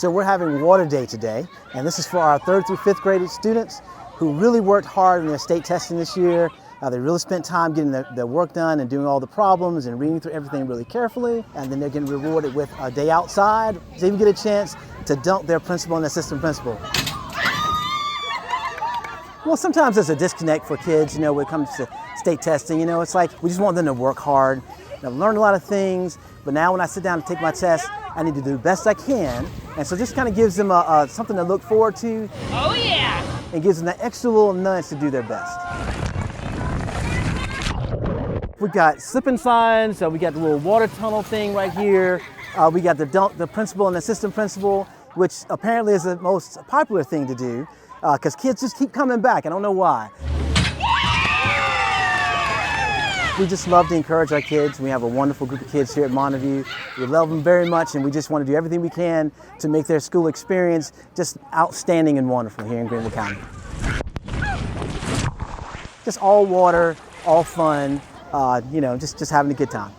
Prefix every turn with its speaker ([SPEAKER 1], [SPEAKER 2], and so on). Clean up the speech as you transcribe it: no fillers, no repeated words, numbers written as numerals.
[SPEAKER 1] So we're having Water Day today, and this is for our 3rd through 5th grade students who really worked hard in their state testing this year. They really spent time getting their work done and doing all the problems and reading through everything really carefully, and then they're getting rewarded with a day outside. They even get a chance to dunk their principal and assistant principal. Well, sometimes there's a disconnect for kids, when it comes to state testing. It's like we just want them to work hard. I've learned a lot of things, but now when I sit down to take my test, I need to do the best I can. And so this kind of gives them something to look forward to.
[SPEAKER 2] Oh yeah!
[SPEAKER 1] And gives them that extra little nudge to do their best. We've got slipping signs, so we got the little water tunnel thing right here. We got the principal and assistant principal, which apparently is the most popular thing to do, because kids just keep coming back. I don't know why. We just love to encourage our kids. We have a wonderful group of kids here at Monaview. We love them very much, and we just want to do everything we can to make their school experience just outstanding and wonderful here in Greenville County. Just all water, all fun, just having a good time.